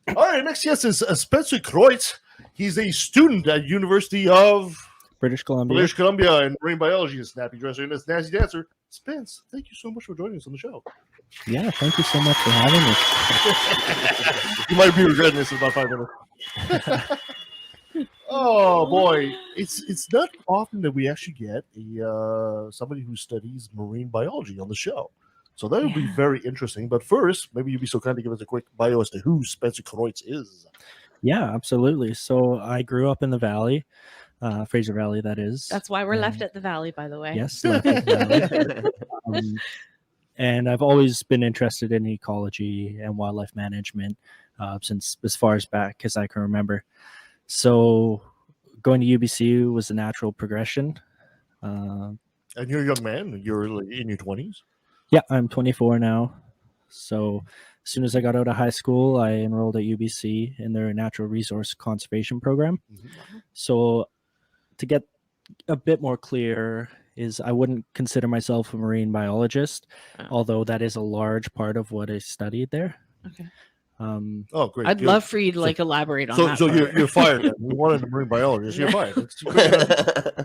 All right, next guest is Spencer Kreutz. He's a student at University of British Columbia in marine biology and snappy dresser and a snazzy dancer. Spence, thank you so much for joining us on the show. Yeah, thank you so much for having me. You might be regretting this in about 5 minutes. Oh boy, it's not often that we actually get somebody who studies marine biology on the show. So that would be very interesting. But first, maybe you'd be so kind to give us a quick bio as to who Spencer Kreutz is. Yeah, absolutely. So I grew up in the Valley, Fraser Valley, that is. That's why we're left at the Valley, by the way. Yes, left at the Valley. And I've always been interested in ecology and wildlife management since as far as back as I can remember. So going to UBC was a natural progression. And you're a young man. You're in your 20s. Yeah, I'm 24 now. So as soon as I got out of high school, I enrolled at UBC in their natural resource conservation program. Mm-hmm. So to get a bit more clear is I wouldn't consider myself a marine biologist, although that is a large part of what I studied there. Okay. Oh, great! I'd love for you to elaborate on that. So you're fired. You wanted a marine biologist. You're fired.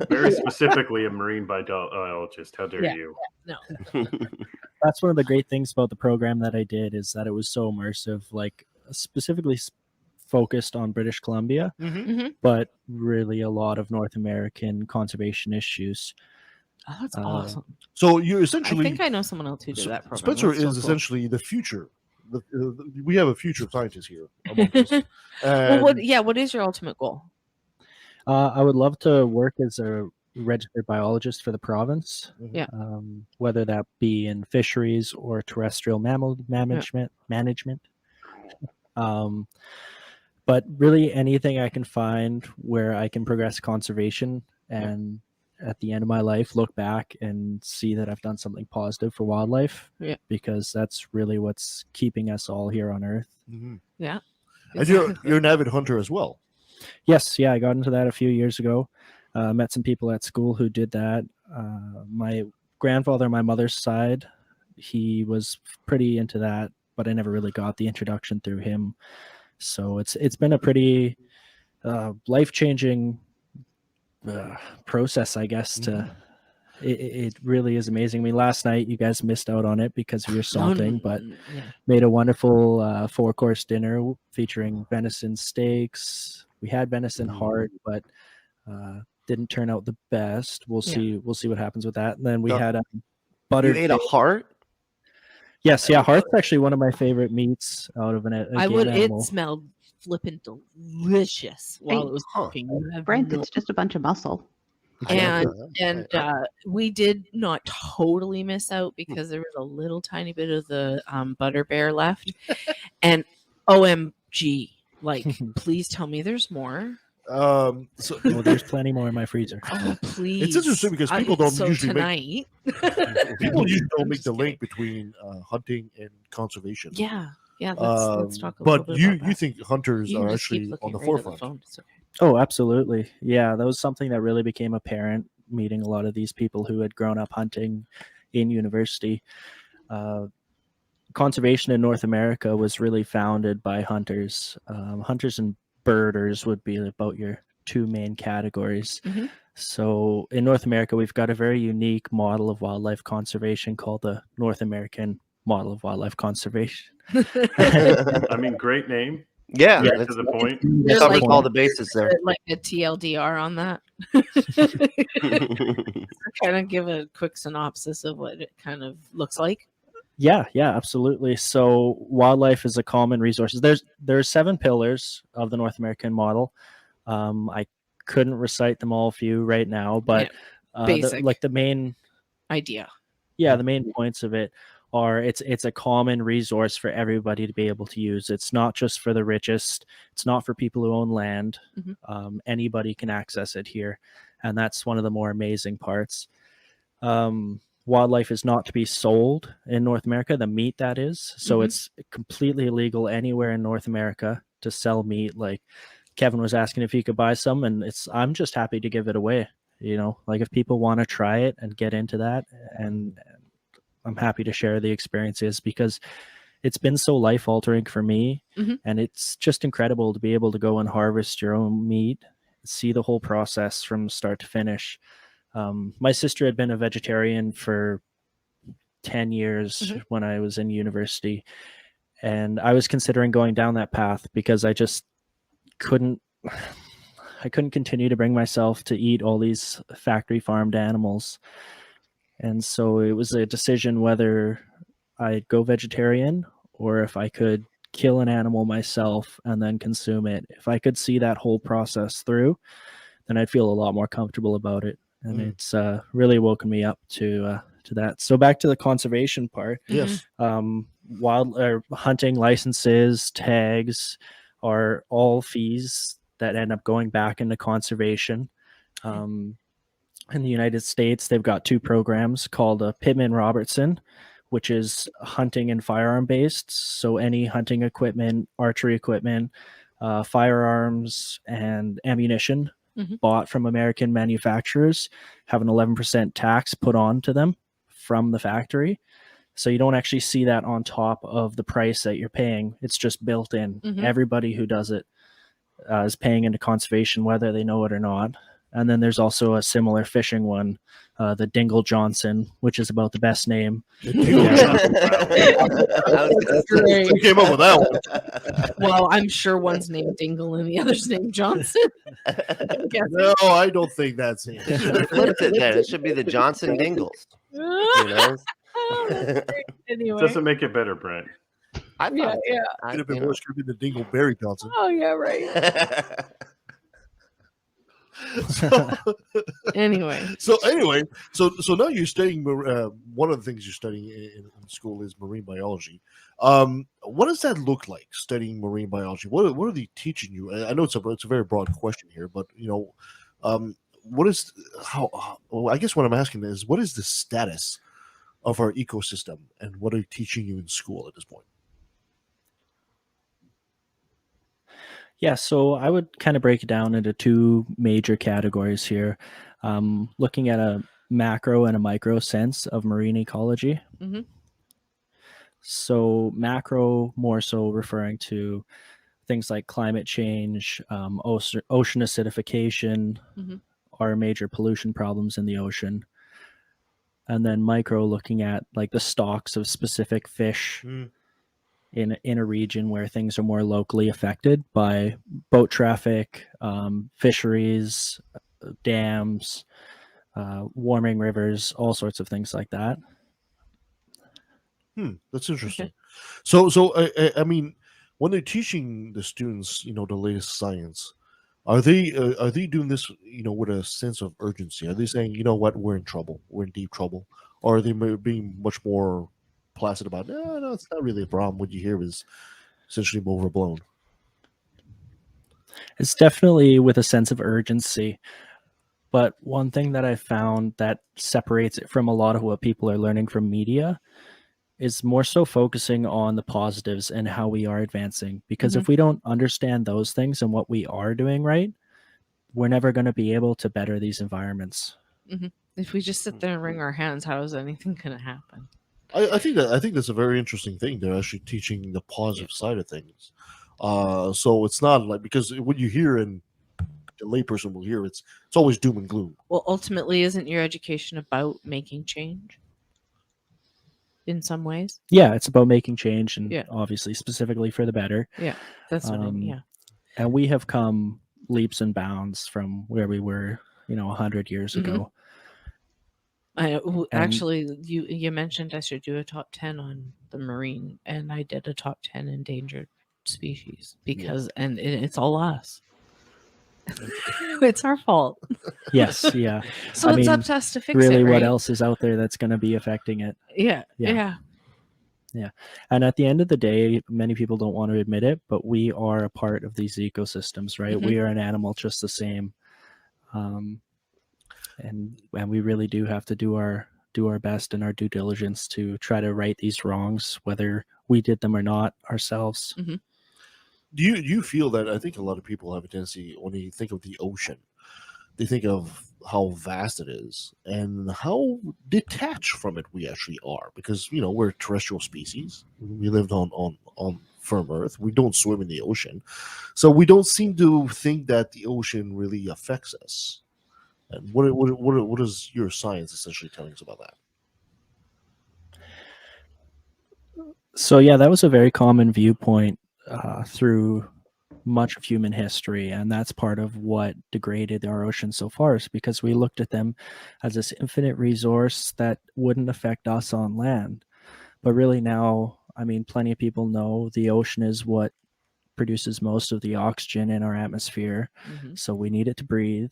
Very specifically, a marine biologist. How dare you? No. That's one of the great things about the program that I did is that it was so immersive, like specifically focused on British Columbia, but really a lot of North American conservation issues. Oh, that's awesome. So you're essentially. I think I know someone else who did that program. Spencer is essentially the future. We have a future scientist here. What is your ultimate goal? I would love to work as a registered biologist for the province. Yeah. Whether that be in fisheries or terrestrial mammal management. But really anything I can find where I can progress conservation and at the end of my life look back and see that I've done something positive for wildlife, because that's really what's keeping us all here on Earth. Yeah. And you're an avid hunter as well. Yes, I got into that a few years ago. Met some people at school who did that. My grandfather on my mother's side, he was pretty into that, but I never really got the introduction through him. So it's been a pretty life-changing process, I guess. It really is amazing. I mean, last night you guys missed out on it because of your salting, but made a wonderful 4-course dinner featuring venison steaks. We had venison heart, but didn't turn out the best. We'll see what happens with that. And then we had buttered. You ate a heart? Yes, heart's actually one of my favorite meats out of an animal. It smelled flippin' delicious while it was cooking. Brent, it's just a bunch of muscle. And we did not totally miss out because there was a little tiny bit of the butter bear left. And OMG, please tell me there's more. There's plenty more in my freezer. Oh, please! It's interesting because people don't usually people usually don't make the link between hunting and conservation. Yeah. Let's talk a little bit about that. You think hunters are actually on the forefront? Okay. Oh, absolutely. Yeah, that was something that really became apparent meeting a lot of these people who had grown up hunting in university. Conservation in North America was really founded by hunters. Hunters and birders would be about your two main categories. So in North America, we've got a very unique model of wildlife conservation called the North American model of wildlife conservation. I mean, great name. Yeah, to the point. Covered all the bases there. Like a TLDR on that. Kind of give a quick synopsis of what it kind of looks like. Yeah, absolutely. So wildlife is a common resource. There's 7 pillars of the North American model. I couldn't recite them all for you right now, but the main idea. Yeah, the main points of it are it's a common resource for everybody to be able to use. It's not just for the richest. It's not for people who own land. Anybody can access it here. And that's one of the more amazing parts. Wildlife is not to be sold in North America, the meat that is. So it's completely illegal anywhere in North America to sell meat. Like Kevin was asking if he could buy some, and I'm just happy to give it away. If people want to try it and get into that, and I'm happy to share the experiences because it's been so life altering for me. Mhm. And it's just incredible to be able to go and harvest your own meat, see the whole process from start to finish. My sister had been a vegetarian for 10 years when I was in university, and I was considering going down that path because I just couldn't continue to bring myself to eat all these factory farmed animals. And so it was a decision whether I'd go vegetarian or if I could kill an animal myself and then consume it. If I could see that whole process through, then I'd feel a lot more comfortable about it. And it's really woken me up to that. So back to the conservation part. Yes. Wild hunting licenses, tags are all fees that end up going back into conservation. In the United States, they've got two programs called Pittman-Robertson, which is hunting and firearm based. So any hunting equipment, archery equipment, firearms, and ammunition bought from American manufacturers have an 11% tax put on to them from the factory. So you don't actually see that on top of the price that you're paying. It's just built in. Everybody who does it is paying into conservation, whether they know it or not. And then there's also a similar fishing one, the Dingle Johnson, which is about the best name. Who came up with that one? Well, I'm sure one's named Dingle and the other's named Johnson. No, I don't think that's it. Flipped it then. It should be the Johnson Dingles. You know? Anyway. Doesn't make it better, Brent. I thought, Could have been worse. Could have been the Dingleberry Johnson. Oh yeah, right. Anyway, so now you're studying. One of the things you're studying in school is marine biology. What does that look like? Studying marine biology. What are they teaching you? I know it's a very broad question here, but what is well, I guess what I'm asking is, what is the status of our ecosystem, and what are they teaching you in school at this point? Yeah, so I would kind of break it down into two major categories here, looking at a macro and a micro sense of marine ecology. So macro, more so referring to things like climate change, ocean acidification, are major pollution problems in the ocean. And then micro, looking at like the stocks of specific fish in a region where things are more locally affected by boat traffic, fisheries, dams, warming rivers, all sorts of things like that. That's interesting. So I mean, when they're teaching the students, the latest science, are they doing this, with a sense of urgency? Are they saying, you know what, we're in trouble, we're in deep trouble, or are they being much more placid about, no, it's not really a problem. What you hear is essentially overblown? It's definitely with a sense of urgency. But one thing that I found that separates it from a lot of what people are learning from media is more so focusing on the positives and how we are advancing. Because if we don't understand those things and what we are doing right, we're never going to be able to better these environments. If we just sit there and wring our hands, how is anything going to happen? I think that's a very interesting thing. They're actually teaching the positive side of things. So it's not like, because what you hear and the layperson will hear, it's always doom and gloom. Well, ultimately, isn't your education about making change in some ways? Yeah, it's about making change, and obviously specifically for the better. Yeah, that's what I mean. And we have come leaps and bounds from where we were, 100 years ago. Actually, you mentioned I should do a top 10 on the marine, and I did a top 10 endangered species because, and it's all us. It's our fault. Yes, yeah. So it's up to us to fix really it. Right? What else is out there that's going to be affecting it? Yeah. And at the end of the day, many people don't want to admit it, but we are a part of these ecosystems, right? We are an animal just the same. And we really do have to do our best and our due diligence to try to right these wrongs, whether we did them or not ourselves. Do you feel that? I think a lot of people have a tendency, when you think of the ocean, they think of how vast it is and how detached from it we actually are, because we're a terrestrial species. We live on firm earth. We don't swim in the ocean, so we don't seem to think that the ocean really affects us. And what is your science essentially telling us about that? So yeah, that was a very common viewpoint through much of human history, and that's part of what degraded our oceans so far, is because we looked at them as this infinite resource that wouldn't affect us on land. But really now, I mean, plenty of people know the ocean is what produces most of the oxygen in our atmosphere, so we need it to breathe.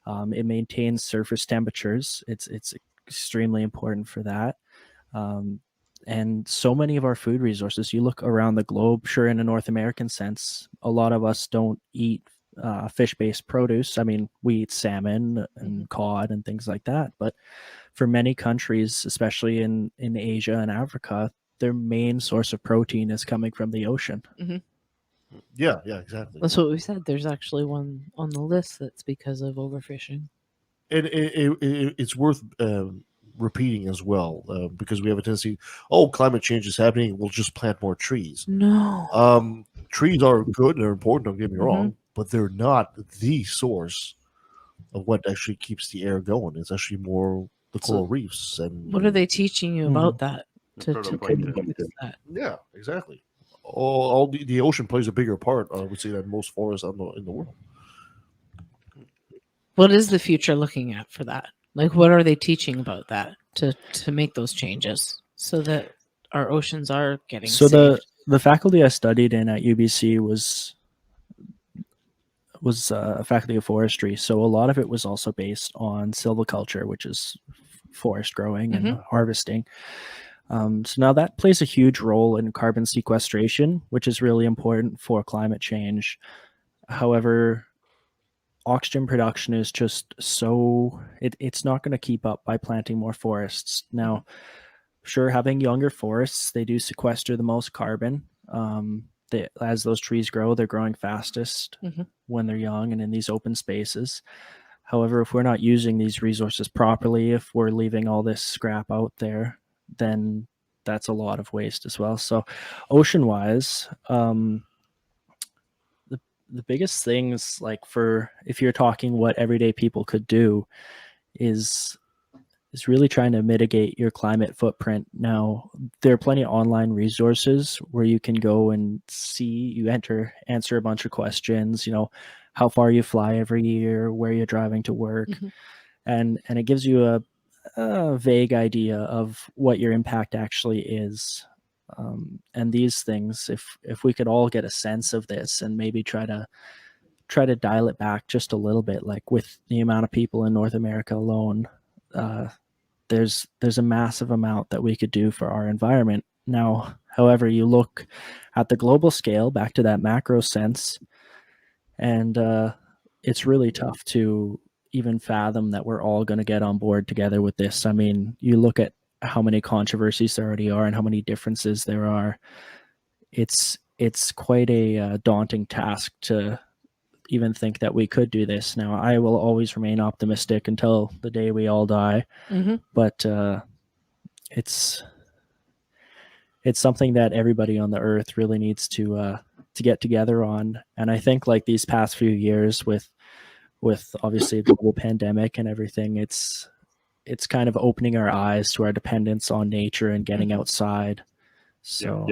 It maintains surface temperatures. It's extremely important for that. And so many of our food resources, you look around the globe, sure, in a North American sense, a lot of us don't eat fish-based produce. I mean, we eat salmon and cod and things like that. But for many countries, especially in Asia and Africa, their main source of protein is coming from the ocean. Yeah, exactly. That's what we said. There's actually one on the list that's because of overfishing. And it's worth repeating as well, because we have a tendency, climate change is happening, we'll just plant more trees. No. Trees are good and they're important, don't get me wrong, but they're not the source of what actually keeps the air going. It's actually more the coral reefs. And What are they teaching you about that? To Phytoplankton. that? Yeah, exactly. All the ocean plays a bigger part, I would say, than most forests in the world. What is the future looking at for that? Like, what are they teaching about that to make those changes so that our oceans are getting So saved? the faculty I studied in at UBC was a faculty of forestry. So a lot of it was also based on silviculture, which is forest growing and harvesting. So now that plays a huge role in carbon sequestration, which is really important for climate change. However, oxygen production is just it's not going to keep up by planting more forests. Now, sure, having younger forests, they do sequester the most carbon. As those trees grow, they're growing fastest when they're young and in these open spaces. However, if we're not using these resources properly, if we're leaving all this scrap out there, then that's a lot of waste as well. So ocean-wise, the biggest things, like, for if you're talking what everyday people could do, is really trying to mitigate your climate footprint. Now, there are plenty of online resources where you can go and answer a bunch of questions, how far you fly every year, where you're driving to work, and it gives you a vague idea of what your impact actually is. And these things, if we could all get a sense of this and maybe try to dial it back just a little bit, like with the amount of people in North America alone, there's a massive amount that we could do for our environment. Now, however, you look at the global scale, back to that macro sense, and it's really tough to even fathom that we're all going to get on board together with this. I mean, you look at how many controversies there already are and how many differences there are. It's quite a daunting task to even think that we could do this. Now, I will always remain optimistic until the day we all die, but it's something that everybody on the earth really needs to get together on. And I think, like, these past few years with obviously the global pandemic and everything, it's kind of opening our eyes to our dependence on nature and getting outside. So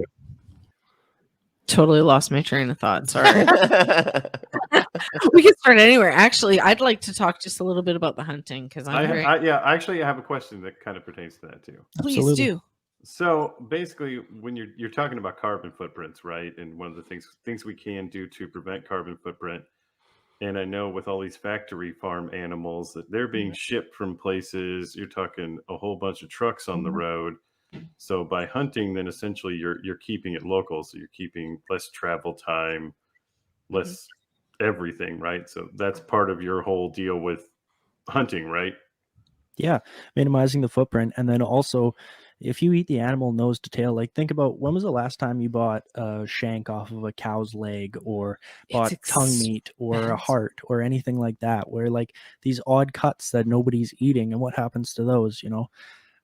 Totally lost my train of thought. Sorry. We can start anywhere. Actually, I'd like to talk just a little bit about the hunting, because I actually have a question that kind of pertains to that too. Please Absolutely. do. So basically, when you're talking about carbon footprints, right? And one of the things we can do to prevent carbon footprint, and I know with all these factory farm animals that they're being shipped from places, you're talking a whole bunch of trucks on the road. So by hunting, then essentially you're keeping it local. So you're keeping less travel time, less everything, right? So that's part of your whole deal with hunting, right? yeah, minimizing the footprint. And then also, if you eat the animal nose to tail, like think about when was the last time you bought a shank off of a cow's leg, or bought tongue meat or a heart or anything like that, where like these odd cuts that nobody's eating, and what happens to those, you know?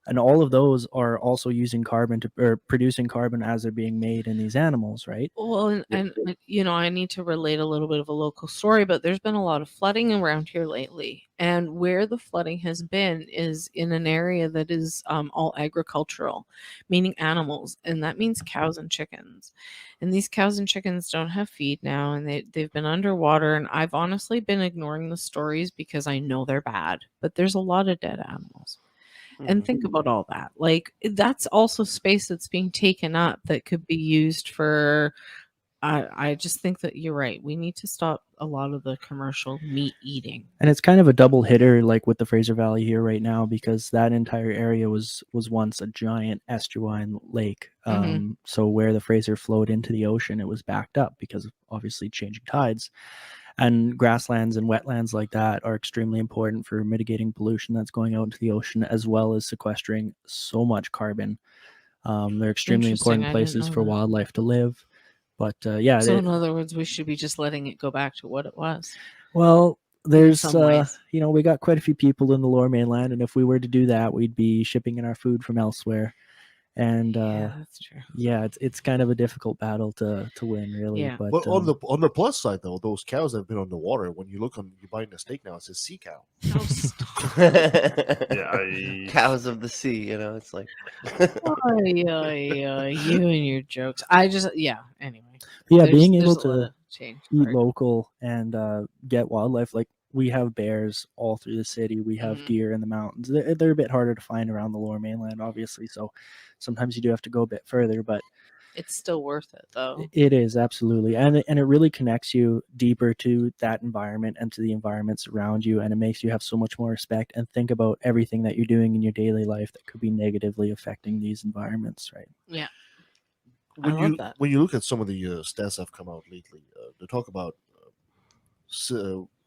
And all of those are also using carbon or producing carbon as they're being made in these animals, right? Well, and you know, I need to relate a little bit of a local story, but there's been a lot of flooding around here lately, and where the flooding has been is in an area that is all agricultural, meaning animals, and that means cows and chickens. And these cows and chickens don't have feed now, and they've been underwater. And I've honestly been ignoring the stories because I know they're bad, but there's a lot of dead animals. And think about all that. Like, that's also space that's being taken up that could be used for. I just think that you're right. We need to stop a lot of the commercial meat eating. And it's kind of a double hitter, like with the Fraser Valley here right now, because that entire area was once a giant estuarine lake. So where the Fraser flowed into the ocean, it was backed up because of obviously changing tides. And grasslands and wetlands like that are extremely important for mitigating pollution that's going out into the ocean, as well as sequestering so much carbon. They're extremely important places for wildlife to live. But yeah. So in other words, we should be just letting it go back to what it was. Well, there's, you know, we got quite a few people in the Lower Mainland, and if we were to do that, we'd be shipping in our food from elsewhere. And yeah, that's true. Yeah, it's kind of a difficult battle to win, really. Yeah. But on the plus side, though, those cows that have been on the water, when you look on, you're buying a steak now, it says sea cow. Oh, stop. Cows of the sea, you know, it's like. You and your jokes. Anyway. Yeah, being able to eat local and get wildlife, like we have bears all through the city. We have deer in the mountains. They're a bit harder to find around the Lower Mainland, obviously. So sometimes you do have to go a bit further, but it's still worth it, though. It is, absolutely. And it really connects you deeper to that environment and to the environments around you. And it makes you have so much more respect and think about everything that you're doing in your daily life that could be negatively affecting these environments, right? Yeah. When you look at some of the stats that have come out lately, they talk about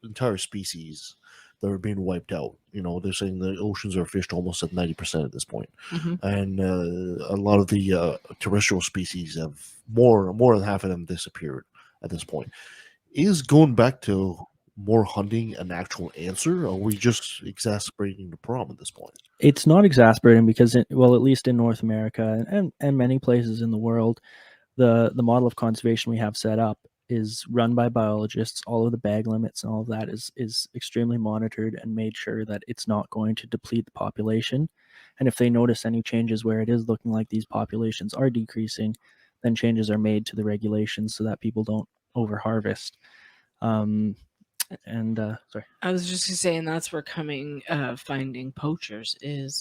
entire species that are being wiped out. You know, they're saying the oceans are fished almost at 90% at this point. And a lot of the terrestrial species have more than half of them disappeared at this point. Is going back to more hunting an actual answer, or are we just exacerbating the problem at this point? It's not exasperating because, at least in North America and many places in the world, the model of conservation we have set up is run by biologists. All of the bag limits and all of that is extremely monitored and made sure that it's not going to deplete the population. And if they notice any changes where it is looking like these populations are decreasing, then changes are made to the regulations so that people don't over-harvest. Sorry. I was just saying that's where finding poachers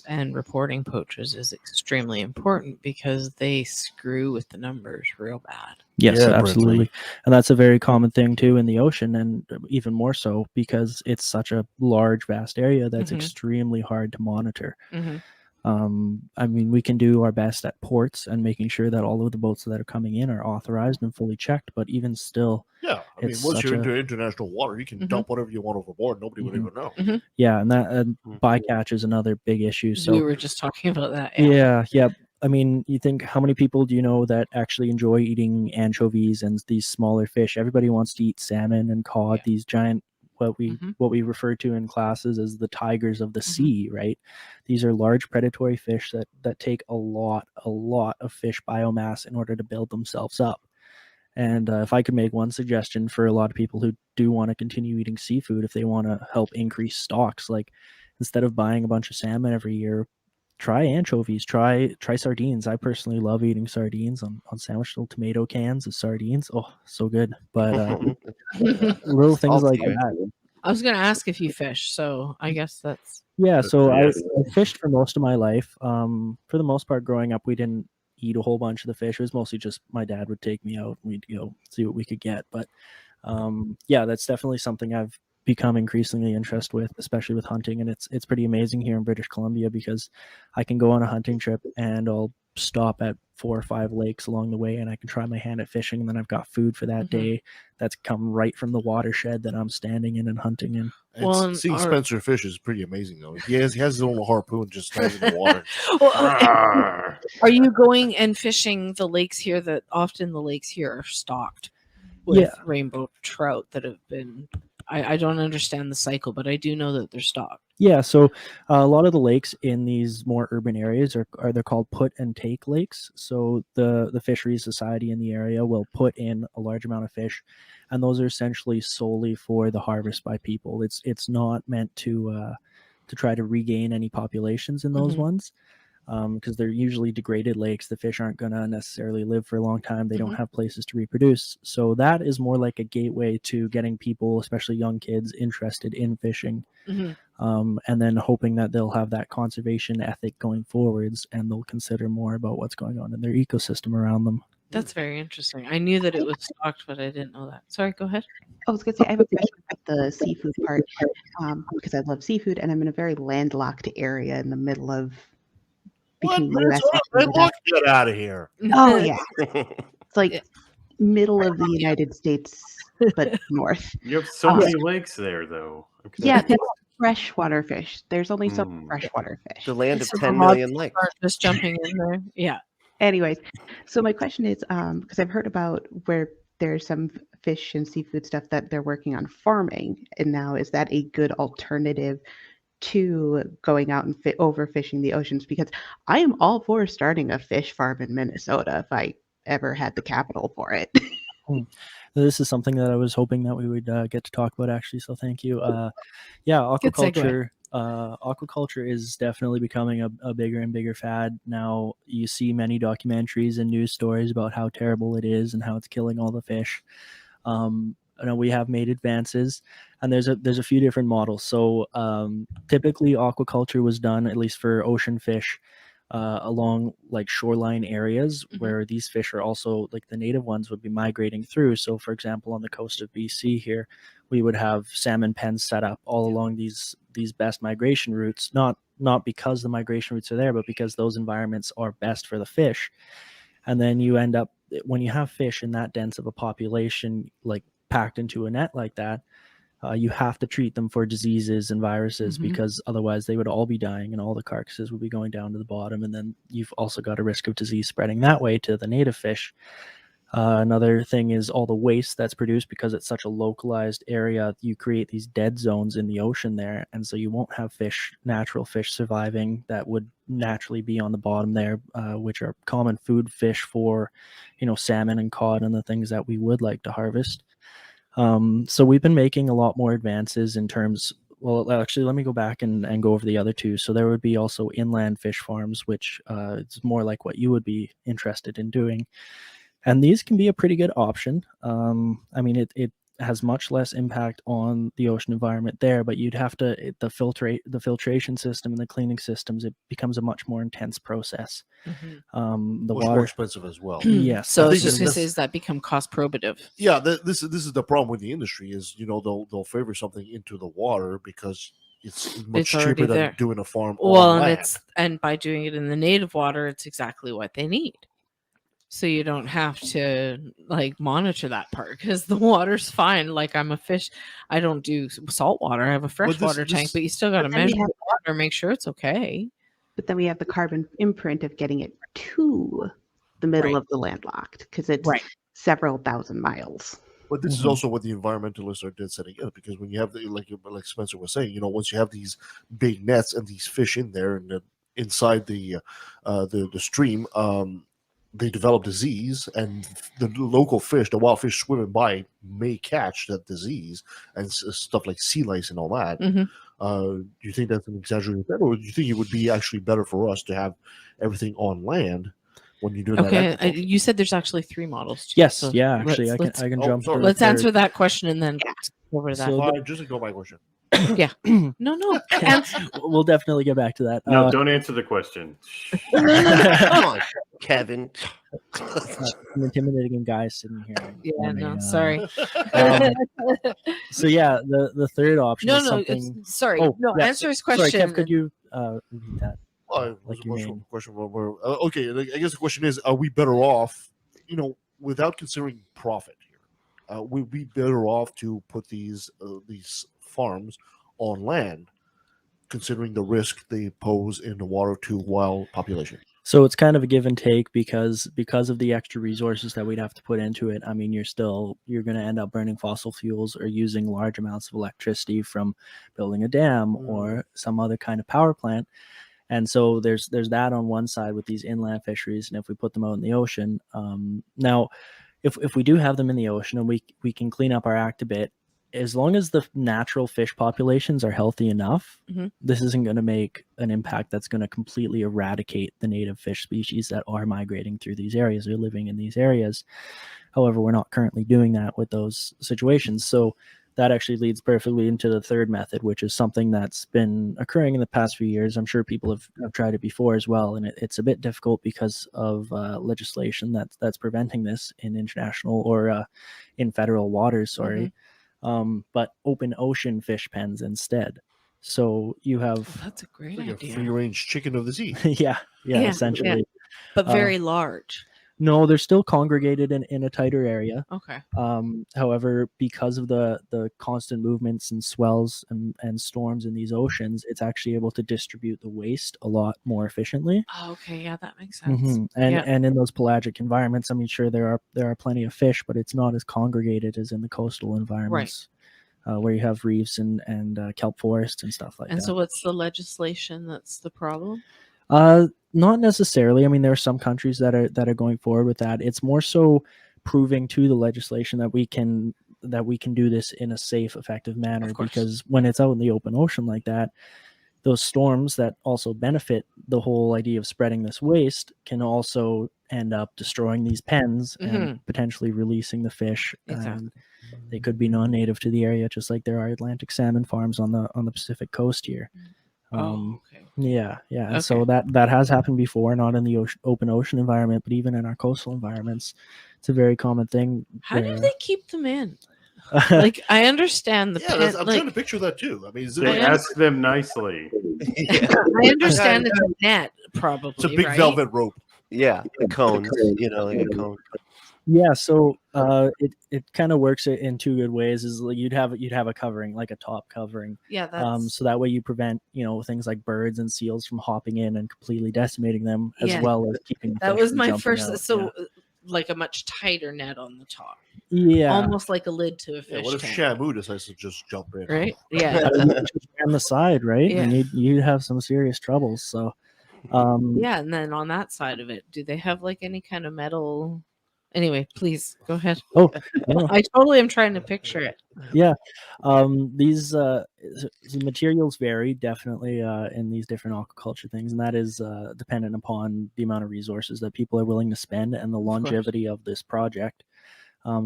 and reporting poachers is extremely important, because they screw with the numbers real bad. Yes, absolutely. And that's a very common thing too in the ocean, and even more so because it's such a large, vast area that's extremely hard to monitor. I mean, we can do our best at ports and making sure that all of the boats that are coming in are authorized and fully checked, but even still, I mean, once you're into international water, you can dump whatever you want overboard. Nobody would even know. Yeah, and that bycatch is another big issue. So we were just talking about that. Yeah. I mean, you think, how many people do you know that actually enjoy eating anchovies and these smaller fish? Everybody wants to eat salmon and cod, these giant, what we refer to in classes as the tigers of the sea, right? These are large predatory fish that take a lot of fish biomass in order to build themselves up. And if I could make one suggestion for a lot of people who do want to continue eating seafood, if they want to help increase stocks, like instead of buying a bunch of salmon every year, try anchovies, try sardines. I personally love eating sardines on sandwich, little tomato cans of sardines. Oh, so good. But little things like that. I was going to ask if you fish, so I guess that's... Yeah, so I fished for most of my life. For the most part, growing up, we didn't eat a whole bunch of the fish. It was mostly just my dad would take me out and we'd see what we could get. But yeah, that's definitely something I've become increasingly interested with, especially with hunting. And it's pretty amazing here in British Columbia, because I can go on a hunting trip and I'll stop at 4 or 5 lakes along the way, and I can try my hand at fishing, and then I've got food for that day that's come right from the watershed that I'm standing in and hunting in. And seeing Spencer fish is pretty amazing, though. He has his own harpoon just standing in the water. Are you going and fishing the lakes here that often the lakes here are stocked with rainbow trout that have been... I don't understand the cycle, but I do know that they're stocked. Yeah, so a lot of the lakes in these more urban areas are they're called put and take lakes. So the fisheries society in the area will put in a large amount of fish, and those are essentially solely for the harvest by people. It's not meant to try to regain any populations in those ones. Because they're usually degraded lakes. The fish aren't going to necessarily live for a long time. They don't have places to reproduce. So that is more like a gateway to getting people, especially young kids, interested in fishing. And then hoping that they'll have that conservation ethic going forwards, and they'll consider more about what's going on in their ecosystem around them. That's very interesting. I knew that it was stocked, but I didn't know that. Sorry, go ahead. I was going to say, I have a question about the seafood part, because I love seafood, and I'm in a very landlocked area in the middle of... What? Get out of here. Oh, yeah. It's like middle of the United States, but north. You have so many lakes there, though. Yeah, it's freshwater fish. There's only some freshwater fish. The land of 10 million lakes. Just jumping in there. Yeah. Anyways, so my question is, because I've heard about where there's some fish and seafood stuff that they're working on farming, and now is that a good alternative to going out and overfishing the oceans? Because I am all for starting a fish farm in Minnesota if I ever had the capital for it. This is something that I was hoping that we would get to talk about, actually. So thank you. Aquaculture. Aquaculture is definitely becoming a bigger and bigger fad. Now you see many documentaries and news stories about how terrible it is and how it's killing all the fish. I know we have made advances, and there's a few different models. So typically aquaculture was done, at least for ocean fish, along like shoreline areas where these fish are also, like the native ones would be migrating through. So for example, on the coast of BC here, we would have salmon pens set up all along these best migration routes, not because the migration routes are there, but because those environments are best for the fish. And then you end up, when you have fish in that dense of a population, like packed into a net like that, you have to treat them for diseases and viruses, because otherwise they would all be dying and all the carcasses would be going down to the bottom. And then you've also got a risk of disease spreading that way to the native fish. Another thing is all the waste that's produced, because it's such a localized area. You create these dead zones in the ocean there, and so you won't have natural fish surviving that would naturally be on the bottom there, which are common food fish for, salmon and cod and the things that we would like to harvest. So we've been making a lot more advances in terms. Well, actually, let me go back and go over the other two. So there would be also inland fish farms, which it's more like what you would be interested in doing. And these can be a pretty good option. I mean, it has much less impact on the ocean environment there, but you'd have to, the filtration system and the cleaning systems, it becomes a much more intense process. The water more expensive as well. Yes. So I was just going to say, does that become cost prohibitive? Yeah, this is the problem with the industry is, they'll favor something into the water because it's much cheaper than doing a farm on land. And by doing it in the native water, it's exactly what they need. So you don't have to monitor that part, because the water's fine. Like, I'm a fish. I don't do salt water. I have a freshwater tank, but you still got to measure the water, make sure it's okay. But then we have the carbon imprint of getting it to the middle of the landlocked, because it's several thousand miles. But this is also what the environmentalists are dead setting up, because when you have like Spencer was saying, once you have these big nets and these fish in there and inside the stream, they develop disease, and the local fish, the wild fish swimming by, may catch that disease and stuff like sea lice and all that. Do you think that's an exaggerated thing, or do you think it would be actually better for us to have everything on land when you do that? Okay, you said there's actually 3 models too, yes, so yeah, actually, I can jump. Let's answer that question and then over to that. So, just ignore my question. Yeah. No. We'll definitely get back to that. No, don't answer the question. Come on, Kevin. I'm intimidating guy sitting here. Yeah, no, sorry. So yeah, the third option is No, something... sorry. Oh, no, yes. answer his question. Sorry, Kev, could you repeat that? Well, like there's you a mean. question okay. I guess the question is, are we better off, without considering profit here? Would we be better off to put these farms on land, considering the risk they pose in the water to wild population? So it's kind of a give and take because of the extra resources that we'd have to put into it. I mean, you're going to end up burning fossil fuels or using large amounts of electricity from building a dam or some other kind of power plant. And so there's that on one side with these inland fisheries, and if we put them out in the ocean, now if we do have them in the ocean and we can clean up our act a bit, as long as the natural fish populations are healthy enough, this isn't going to make an impact that's going to completely eradicate the native fish species that are migrating through these areas or living in these areas. However, we're not currently doing that with those situations. So that actually leads perfectly into the third method, which is something that's been occurring in the past few years. I'm sure people have tried it before as well, and it's a bit difficult because of legislation that's preventing this in international or in federal waters. Sorry. But open ocean fish pens instead. So you have That's a great Like a idea. free-range chicken of the sea. yeah, essentially. But very large. No, they're still congregated in a tighter area. Okay. However, because of the constant movements and swells and storms in these oceans, it's actually able to distribute the waste a lot more efficiently. Oh, okay, yeah, that makes sense. And in those pelagic environments, I mean, sure there are plenty of fish, but it's not as congregated as in the coastal environments, where you have reefs and kelp forests and stuff like that. And so, what's the legislation that's the problem? Not necessarily. I mean, there are some countries that are going forward with that. It's more so proving to the legislation that we can do this in a safe, effective manner. Because when it's out in the open ocean like that, those storms that also benefit the whole idea of spreading this waste can also end up destroying these pens and potentially releasing the fish. Exactly. And they could be non-native to the area, just like there are Atlantic salmon farms on the Pacific coast here. Okay. Yeah. Okay. So that has happened before, not in the open ocean environment, but even in our coastal environments, it's a very common thing. How do they keep them in? Like, I understand the pen. I'm trying to picture that too. I mean, They ask them nicely. I understand it's a net, probably. It's a big right? velvet rope. Yeah, the cones, like a cone. Yeah, so it kind of works in two good ways. Is like you'd have a covering, like a top covering. Yeah, that's so that way you prevent things like birds and seals from hopping in and completely decimating them, as well as keeping. That was my first. Out. So like a much tighter net on the top. Yeah, almost like a lid to a fish. What if tank. Shamu decides to just jump in? Right? Yeah. on the side, right? Yeah. And you'd have some serious troubles. So, yeah, and then on that side of it, do they have like any kind of metal? Anyway, please go ahead. Oh, I totally am trying to picture it. Yeah, these materials vary definitely in these different aquaculture things, and that is dependent upon the amount of resources that people are willing to spend and the longevity of this project.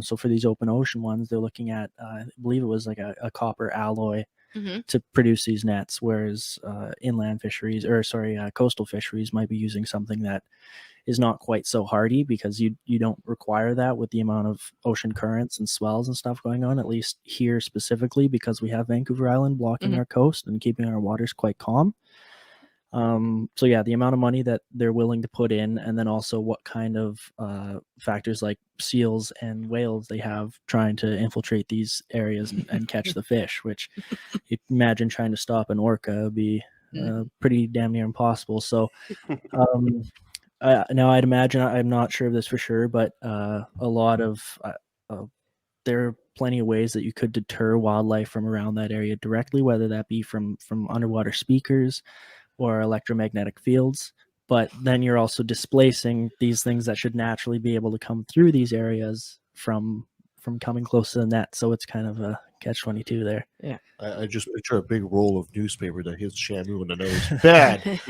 So for these open ocean ones, they're looking at, I believe it was like a copper alloy to produce these nets, whereas inland fisheries, coastal fisheries might be using something that is not quite so hardy, because you don't require that with the amount of ocean currents and swells and stuff going on, at least here specifically, because we have Vancouver Island blocking our coast and keeping our waters quite calm. So yeah, the amount of money that they're willing to put in, and then also what kind of factors like seals and whales they have trying to infiltrate these areas and catch the fish, which you imagine trying to stop an orca would be pretty damn near impossible. So now I'd imagine, I'm not sure of this for sure, but a lot of there are plenty of ways that you could deter wildlife from around that area directly, whether that be from underwater speakers or electromagnetic fields. But then you're also displacing these things that should naturally be able to come through these areas from coming close to the net. So it's kind of a catch-22 there. Yeah. I just picture a big roll of newspaper that hits Shamu in the nose. Bad,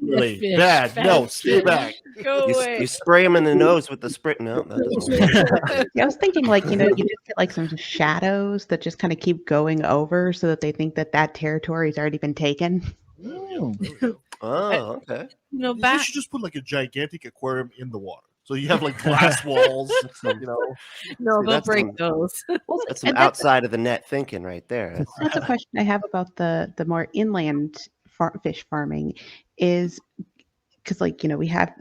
really Fish, bad. No, stay fish. back. Go away. You spray them in the nose with the spray. No, that doesn't work. Yeah, I was thinking, like, you just get like some shadows that just kind of keep going over, so that they think that territory has already been taken. Oh, okay. You should just put like a gigantic aquarium in the water. So you have like glass walls, No, See, they'll that's break those. That's some outside of the net thinking right there. That's a question I have about the more inland fish farming is because, like, we have,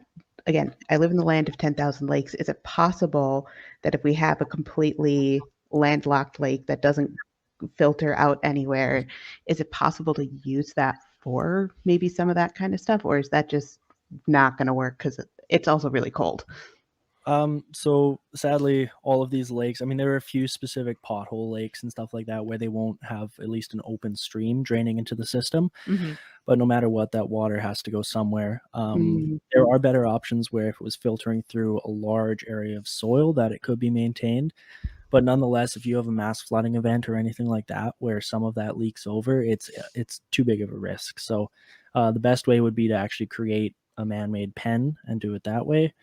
again, I live in the land of 10,000 lakes. Is it possible that if we have a completely landlocked lake that doesn't filter out anywhere, is it possible to use that for maybe some of that kind of stuff? Or is that just not going to work because it's also really cold? So sadly, all of these lakes, I mean, there are a few specific pothole lakes and stuff like that where they won't have at least an open stream draining into the system. Mm-hmm. But no matter what, that water has to go somewhere. There are better options where if it was filtering through a large area of soil that it could be maintained. But nonetheless, if you have a mass flooding event or anything like that where some of that leaks over, it's too big of a risk. So the best way would be to actually create a man-made pen and do it that way.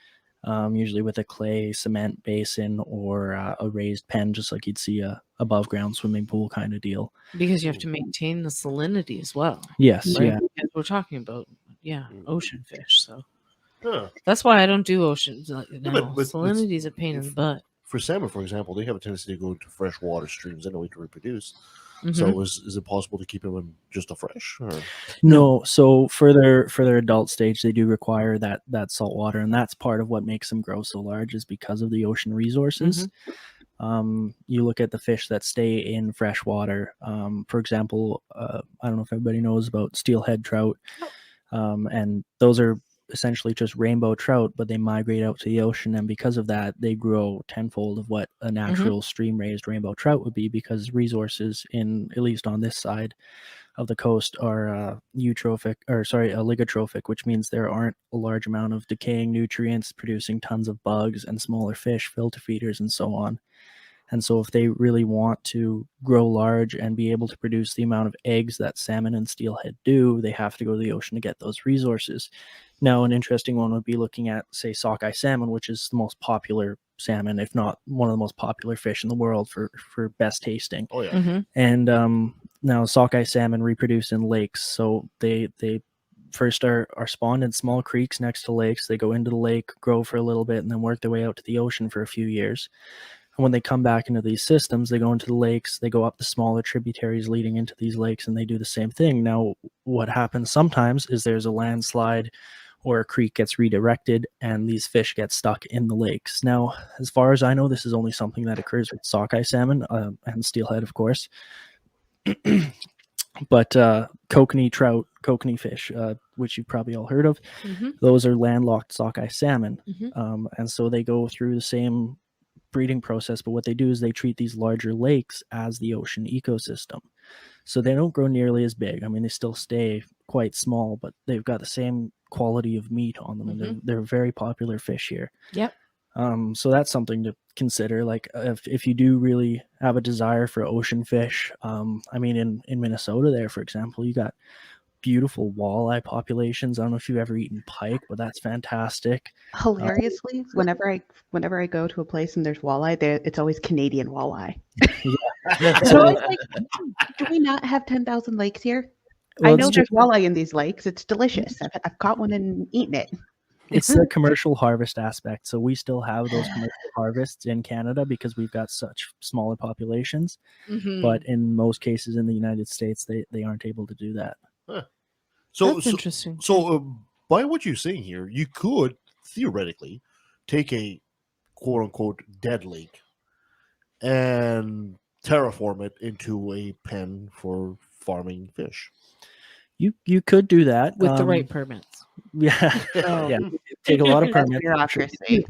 Usually with a clay cement basin or a raised pen, just like you'd see a above ground swimming pool kind of deal. Because you have to maintain the salinity as well. Yes, Right? yeah. Because we're talking about ocean fish, so Huh. that's why I don't do oceans. No, but salinity is a pain in the butt. For salmon, for example, they have a tendency to go into freshwater streams anyway to reproduce. Mhm. So is it possible to keep them in just a fresh? Or? No, so for their adult stage, they do require that salt water, and that's part of what makes them grow so large is because of the ocean resources. You look at the fish that stay in fresh water. For example, I don't know if everybody knows about steelhead trout, and those are essentially just rainbow trout, but they migrate out to the ocean, and because of that, they grow tenfold of what a natural stream-raised rainbow trout would be, because resources in, at least on this side of the coast, are oligotrophic, which means there aren't a large amount of decaying nutrients producing tons of bugs and smaller fish, filter feeders, and so on. And so if they really want to grow large and be able to produce the amount of eggs that salmon and steelhead do, they have to go to the ocean to get those resources. Now, an interesting one would be looking at, say, sockeye salmon, which is the most popular salmon, if not one of the most popular fish in the world for best tasting. Oh yeah. And now sockeye salmon reproduce in lakes. So they first are spawned in small creeks next to lakes. They go into the lake, grow for a little bit, and then work their way out to the ocean for a few years. And when they come back into these systems, they go into the lakes, they go up the smaller tributaries leading into these lakes, and they do the same thing. Now, what happens sometimes is there's a landslide or a creek gets redirected and these fish get stuck in the lakes. Now, as far as I know, this is only something that occurs with sockeye salmon and steelhead, of course. But Cockney trout, Cockney fish, which you've probably all heard of, those are landlocked sockeye salmon. And so they go through the same breeding process, but what they do is they treat these larger lakes as the ocean ecosystem. So they don't grow nearly as big. I mean, they still stay quite small, but they've got the same quality of meat on them, and they're very popular fish here. Yep. So that's something to consider. Like if you do really have a desire for ocean fish, I mean, in Minnesota there, for example, you got beautiful walleye populations. I don't know if you've ever eaten pike, but that's fantastic. Hilariously, whenever I go to a place and there's walleye, it's always Canadian walleye. So I was like, do we not have 10,000 lakes here? Well, I know there's walleye in these lakes. It's delicious. I've caught one and eaten it. It's the commercial harvest aspect. So we still have those commercial harvests in Canada because we've got such smaller populations. But in most cases in the United States, they aren't able to do that. Huh. That's interesting. So by what you're saying here, you could theoretically take a quote unquote dead lake and terraform it into a pen for farming fish. You could do that With the right permits. Yeah. Yeah. Take a lot of permits. Bureaucracy.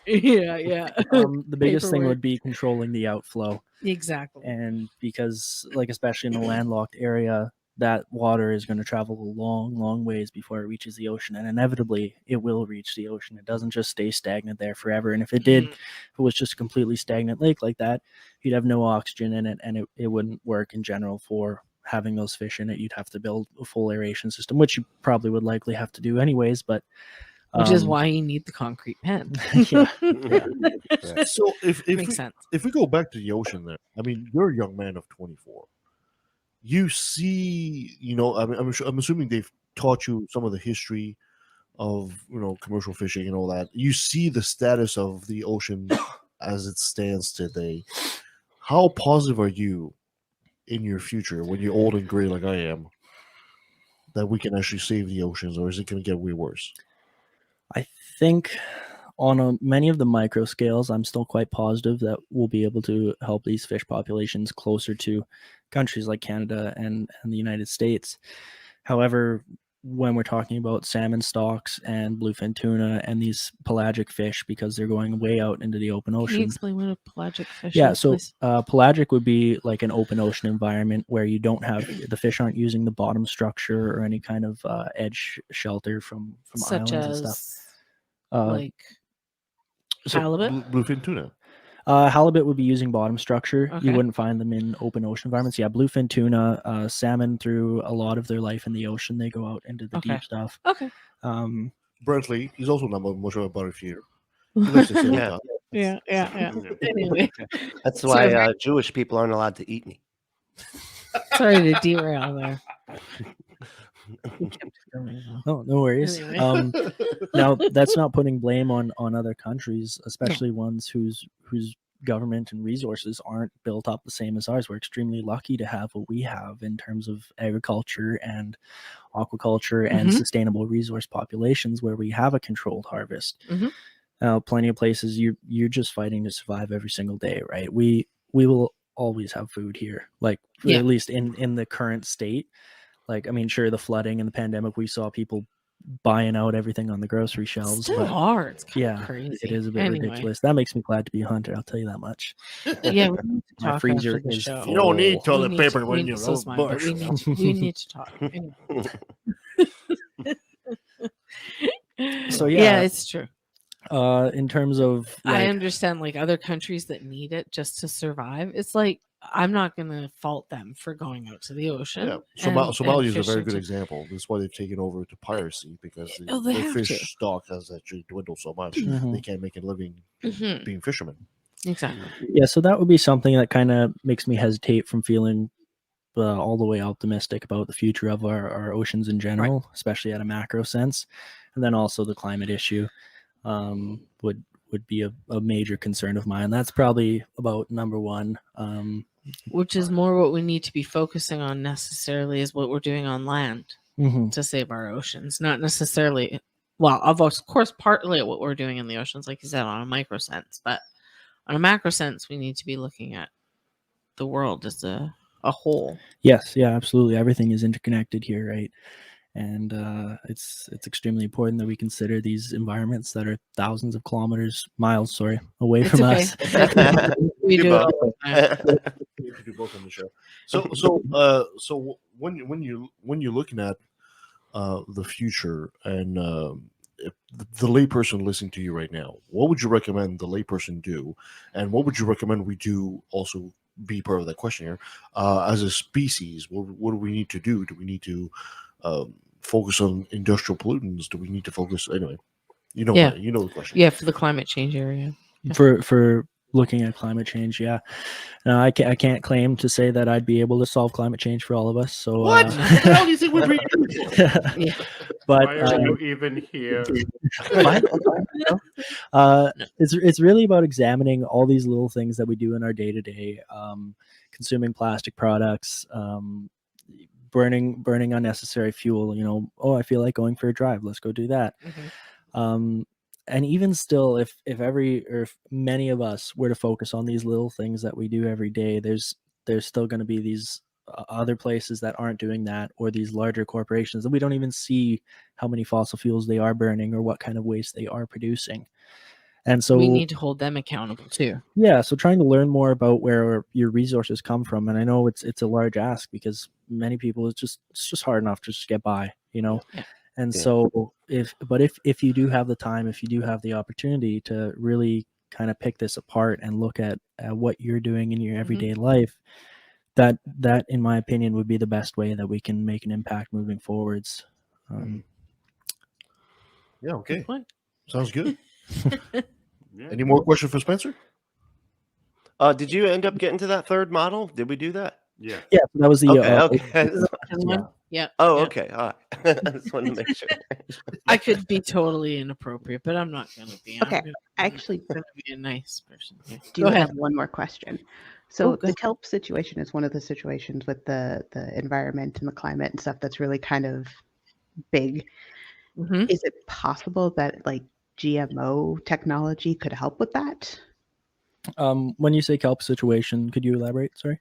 Yeah. The biggest thing Paperwork. would be controlling the outflow. Exactly. And because, like, especially in a landlocked area, that water is going to travel a long ways before it reaches the ocean, and inevitably it will reach the ocean. It doesn't just stay stagnant there forever. And if it did, if it was just a completely stagnant lake like that, you'd have no oxygen in it, and it wouldn't work in general for having those fish in it. You'd have to build a full aeration system, which you probably would likely have to do anyways, but which is why you need the concrete pen. Yeah. So Makes sense. If we go back to the ocean there, I mean, you're a young man of 24. You see, I mean, I'm assuming they've taught you some of the history of, commercial fishing and all that. You see the status of the ocean as it stands today. How positive are you in your future when you're old and gray like I am, that we can actually save the oceans, or is it going to get way worse? I think on many of the micro scales, I'm still quite positive that we'll be able to help these fish populations closer to countries like Canada and the United States. However, when we're talking about salmon stocks and bluefin tuna and these pelagic fish, because they're going way out into the open Can you ocean. explain what a pelagic fish Yeah, is, so please? pelagic would be like an open ocean environment where you don't have the fish aren't using the bottom structure or any kind of edge shelter from Such islands and as stuff. like halibut? Bluefin tuna. Halibut would be using bottom structure. Okay. You wouldn't find them in open ocean environments. Yeah, bluefin tuna, salmon through a lot of their life in the ocean, they go out into the Okay. deep stuff. Okay. Brentley, he's also not much of a butterfeeder. He likes to stay on Yeah. top. Yeah. Anyway, That's Sorry. why Jewish people aren't allowed to eat meat. sorry to derail there. Oh, no worries. Anyway. Now, that's not putting blame on other countries, especially ones whose government and resources aren't built up the same as ours. We're extremely lucky to have what we have in terms of agriculture and aquaculture and sustainable resource populations where we have a controlled harvest. Plenty of places you're just fighting to survive every single day, right? We will always have food here, like at least in the current state. Like, I mean, sure, the flooding and the pandemic, we saw people buying out everything on the grocery shelves. Still but are. It's kind of yeah, crazy. it is a bit Anyway. ridiculous. That makes me glad to be a hunter, I'll tell you that much. Yeah, we need to My talk freezer after the is show. full. You don't need We toilet need paper to- when we- you're so is out mine, but bush. we need to talk. Anyway. So, yeah, yeah. it's true. In terms of I understand like other countries that need it just to survive. It's like I'm not going to fault them for going out to the ocean. Yeah, and Somalia is a very fishing good to- example. That's why they've taken over to piracy, because Oh, they the have fish to. stock has actually dwindled so much Mhm. they can't make a living Mhm. being fishermen. Exactly. Yeah, so that would be something that kind of makes me hesitate from feeling all the way optimistic about the future of our oceans in general, especially at a macro sense. And then also the climate issue would be a major concern of mine. That's probably about number one. Which is more what we need to be focusing on necessarily is what we're doing on land to save our oceans, not necessarily. Well, of course, partly what we're doing in the oceans, like you said, on a micro sense, but on a macro sense, we need to be looking at the world as a whole. Yes, yeah, absolutely. Everything is interconnected here, right? And it's extremely important that we consider these environments that are thousands of miles, away It's from okay. us. We do it all the time. We could do both on the show. So when you're looking at the future and if the layperson listening to you right now, what would you recommend the layperson do, and what would you recommend we do also be part of that question here as a species? What do we need to do? Do we need to focus on industrial pollutants? Do we need to focus anyway? You know the question. Yeah, for the climate change area. For looking at climate change, yeah. No, I can't claim to say that I'd be able to solve climate change for all of us. So What? What the hell do you think we're reading? Yeah. But Why are you even here? it's really about examining all these little things that we do in our day to day, consuming plastic products, burning unnecessary fuel. I feel like going for a drive, let's go do that. And even still, if many of us were to focus on these little things that we do every day, there's still going to be these other places that aren't doing that, or these larger corporations that we don't even see how many fossil fuels they are burning or what kind of waste they are producing. And so we need to hold them accountable too. Yeah, so trying to learn more about where your resources come from, and I know it's a large ask because many people it's just hard enough to just get by, Yeah. And so if you do have the time, if you do have the opportunity to really kind of pick this apart and look at what you're doing in your everyday life, that in my opinion would be the best way that we can make an impact moving forwards. Yeah. Okay. Good point. Sounds good. Yeah. Any more questions for Spencer? Did you end up getting to that third model? Did we do that? Yeah. Yeah, so that was the Okay. Yeah. Oh, yeah. okay. All right. I just wanted to make sure. I could be totally inappropriate, but I'm not going to be. Okay, I'm actually going to be a nice person. Yeah. do Go have ahead. one more question. So go the kelp situation is one of the situations with the environment and the climate and stuff that's really kind of big. Mhm. Is it possible that like GMO technology could help with that? When you say kelp situation, could you elaborate? Sorry.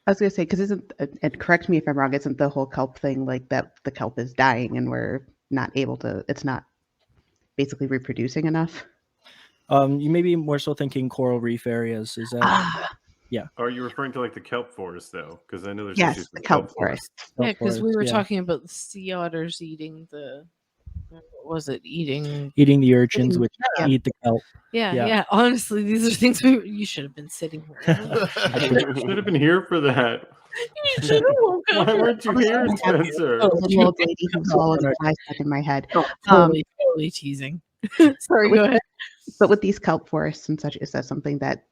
I was going to say, because and correct me if I'm wrong, isn't the whole kelp thing like that the kelp is dying and we're not able to, it's not basically reproducing enough? You may be more so thinking coral reef areas. Is that? Are you referring to like the kelp forest though? Because I know there's Yes, issues the with kelp forest. Yeah, because we forests, were yeah. talking about the sea otters eating the. What was it? Eating. Eating the urchins, which Yeah. eat the kelp. Yeah, Yeah. yeah. Honestly, these are things you should have been sitting here. Should have been here for that. You should have woke up. Why weren't you here, Spencer? Oh, the little old lady who swallowed a fly stuck in my head. Totally teasing. Sorry, go ahead. But with these kelp forests and such, is that something that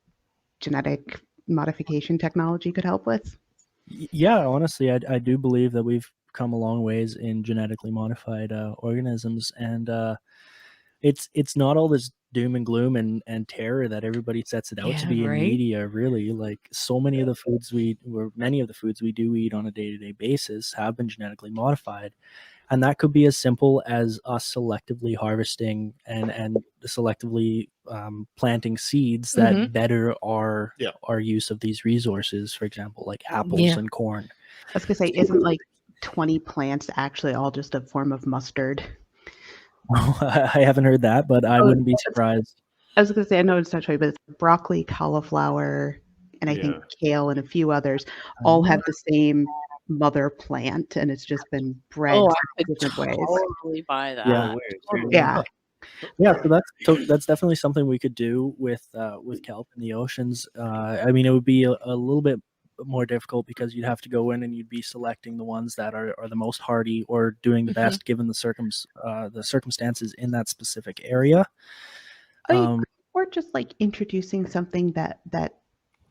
genetic modification technology could help with? Yeah, honestly, I do believe that we've come a long ways in genetically modified organisms, and it's not all this doom and gloom and terror that everybody sets it out to Yeah, be in right? media. Really, like so many of the foods many of the foods we do eat on a day-to-day basis have been genetically modified. And that could be as simple as us selectively harvesting and selectively planting seeds that better our use of these resources. For example, like apples and corn. I was going to say, isn't like 20 plants actually all just a form of mustard? I haven't heard that, but I wouldn't be surprised. I was going to say, I know it's not true, but it's broccoli, cauliflower, and I think kale and a few others all have the same mother plant, and it's just been bred I could different ways. totally buy that. Yeah. So that's definitely something we could do with kelp in the oceans. I mean, it would be a little bit more difficult because you'd have to go in and you'd be selecting the ones that are the most hardy or doing the best given the circumstances in that specific area. Or just like introducing something that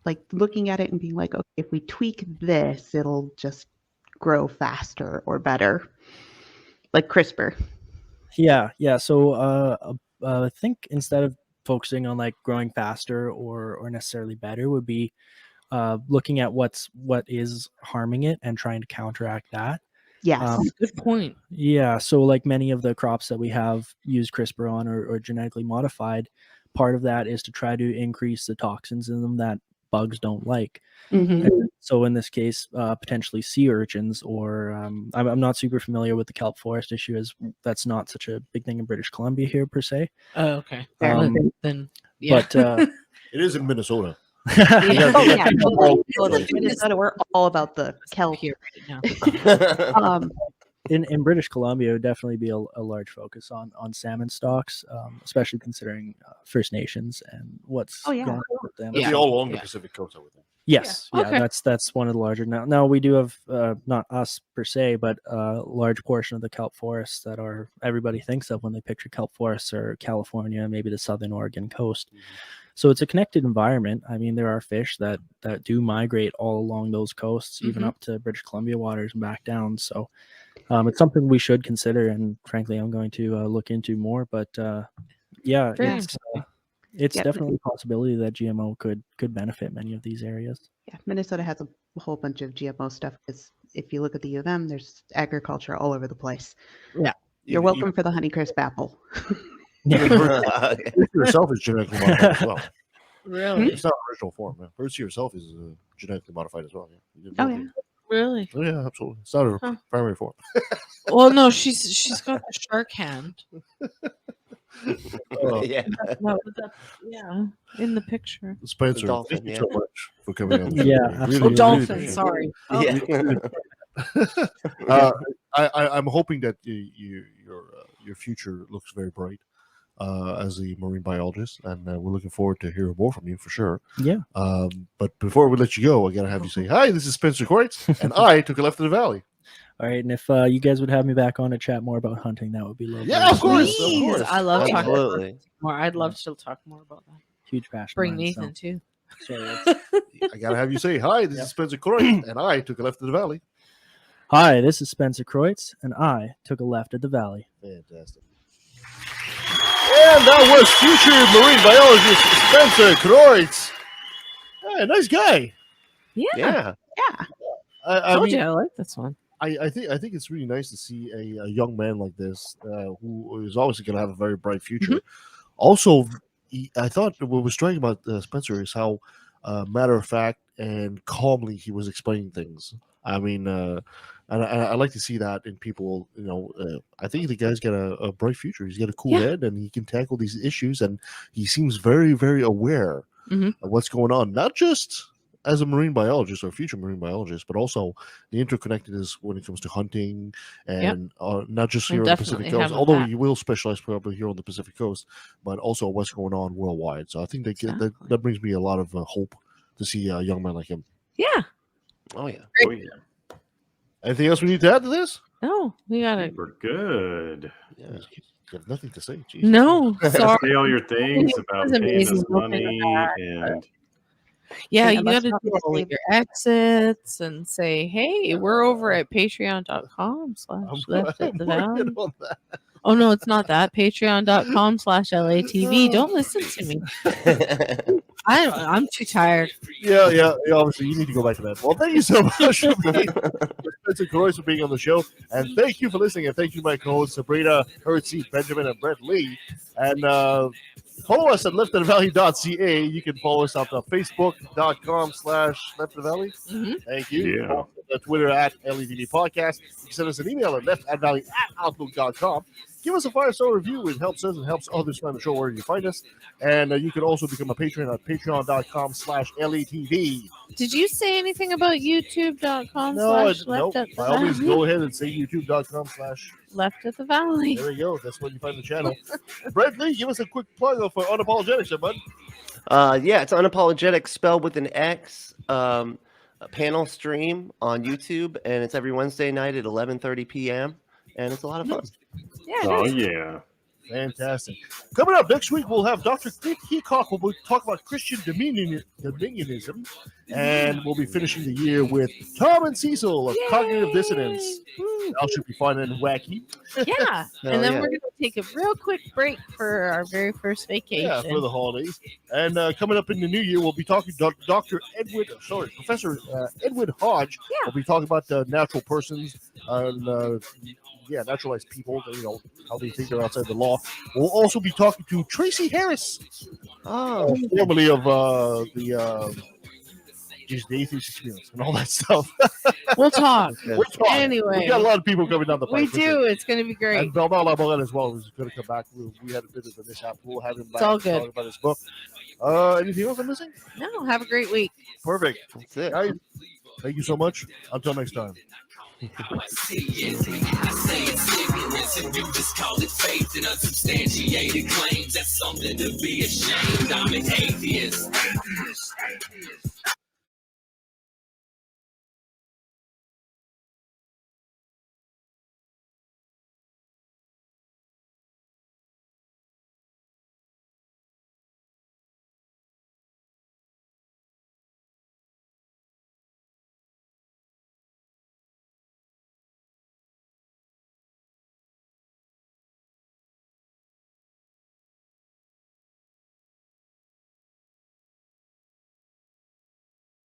like looking at it and being like, okay, if we tweak this, it'll just grow faster or better, like CRISPR. Yeah. So I think instead of focusing on like growing faster or necessarily better would be looking at what is harming it and trying to counteract that. Yes. Good point. Yeah. So like many of the crops that we have used CRISPR on or genetically modified, part of that is to try to increase the toxins in them that bugs don't like. And so in this case, potentially sea urchins, or I'm not super familiar with the kelp forest issue, as that's not such a big thing in British Columbia here per se. Oh, okay. Then But it is in Minnesota. Minnesota, we're all about the kelp here right now. In British Columbia, it would definitely be a large focus on salmon stocks, especially considering First Nations and what's going on with them. They'll be all along the Pacific coast, I would think. Yes, Okay. that's one of the larger. Now we do have not us per se, but a large portion of the kelp forests that are everybody thinks of when they picture kelp forests are California, maybe the southern Oregon coast. So it's a connected environment. I mean, there are fish that do migrate all along those coasts, even up to British Columbia waters and back down. So it's something we should consider, and frankly, I'm going to look into more. But it's definitely a possibility that GMO could benefit many of these areas. Yeah, Minnesota has a whole bunch of GMO stuff because if you look at the U of M, there's agriculture all over the place. Yeah. You're welcome for the Honeycrisp apple. Bird yourself is genetically modified as well. Really? It's not original form. Yeah. Bird yourself is genetically modified as well. Yeah. Oh, yeah. Really? Oh, yeah, absolutely. It's not a primary form. Well, no, she's got the shark hand. Yeah. Yeah, in the picture. Spencer, dolphin, thank you so much for coming on. Yeah, absolutely. Dolphin, sorry. Yeah. I'm hoping that your future looks very bright as a marine biologist, and we're looking forward to hearing more from you for sure. Yeah. But before we let you go, I gotta have you say hi. This is Spencer Kreutz, and I took a left to the valley. All right, and if you guys would have me back on to chat more about hunting, that would be lovely. Yeah, of course. Please. I love talking Absolutely. more. I'd love to talk more about that. Huge passion. Bring of mine, Nathan too. So it's- I gotta have you say hi. This is Spencer Kreutz, and I took a left to the valley. Hi, this is Spencer Kreutz, and I took a left at the valley. Fantastic. And that was future marine biologist Spencer Kreutz. Hey, nice guy. Yeah. Yeah. Yeah. I Told mean, you I like this one. I think it's really nice to see a young man like this who is obviously going to have a very bright future. Also, I thought what was striking about Spencer is how matter of fact and calmly he was explaining things. I mean, and I like to see that in people. I think the guy's got a bright future. He's got a cool head, and he can tackle these issues. And he seems very, very aware of what's going on, not just as a marine biologist or future marine biologist, but also the interconnectedness when it comes to hunting and not just here on the Pacific Coast, although you will specialize probably here on the Pacific Coast, but also what's going on worldwide. So I think that brings me a lot of hope to see a young man like him. Yeah. Oh, yeah. Oh, yeah. Anything else we need to add to this? No, we got it. We're good. Yeah. You have nothing to say. Jesus. No, sorry. Say all your things It about was paying amazing us looking money at that, and Yeah, Yeah, you let's got to not do all leave- your exits and say, hey, we're over at patreon.com/left at the valley. Oh, no, it's not that. Patreon.com/LATV. Don't listen to me. I'm too tired. Yeah. Obviously, you need to go back to that. Well, thank you so much for Spencer Kreutz for being on the show, and thank you for listening. And thank you, my co-hosts Sabrina, Hertzie, Benjamin, and Brett Lee. And follow us at leftofthevalley.ca. You can follow us on Facebook.com/leftofthevalley. Thank you. Yeah. Also, on Twitter at LATV Podcast. You can send us an email at leftadvalley@outlook.com. Give us a 5-star review. It helps us and helps others find the show where you find us. And you can also become a patron at patreon.com/LATV. Did you say anything about youtube.com No, /left at the by all means, valley? go ahead and say youtube.com/ Left at the valley. There we go. That's when you find the channel. Brett Lee, give us a quick plug for Unapologetics, bud. Yeah, it's Unapologetic spelled with an X. A panel stream on YouTube, and it's every Wednesday night at 11:30 p.m. And it's a lot of fun. Yeah, it oh is. yeah. Fantastic. Coming up next week, we'll have Dr. Cliff Heacock. We'll talk about Christian dominionism, and we'll be finishing the year with Tom and Cecil of Cognitive Dissonance. That should be fun and wacky. Yeah. Hell And then yeah. we're going to take a real quick break for our very first vacation. Yeah, for the holidays. And coming up in the new year, we'll be talking to Professor Edward Hodge. Yeah. We'll be talking about natural persons and naturalized people, how they think they're outside the law. We'll also be talking to Tracy Harris, formerly of the atheist experience and all that stuff. We'll talk. We're talking. Anyway. We got a lot of people coming down the We pipe. do. It's going to be great. And Bernard Lamourette as well is going to come back. We had a bit of a mishap. We'll have him back all to good. talk about his book. Anything else I'm missing? No, have a great week. Perfect. That's it. Guys, thank you so much. Until next time. I say it's ignorance, and you just call it faith and unsubstantiated claims. That's something to be ashamed. I'm an atheist.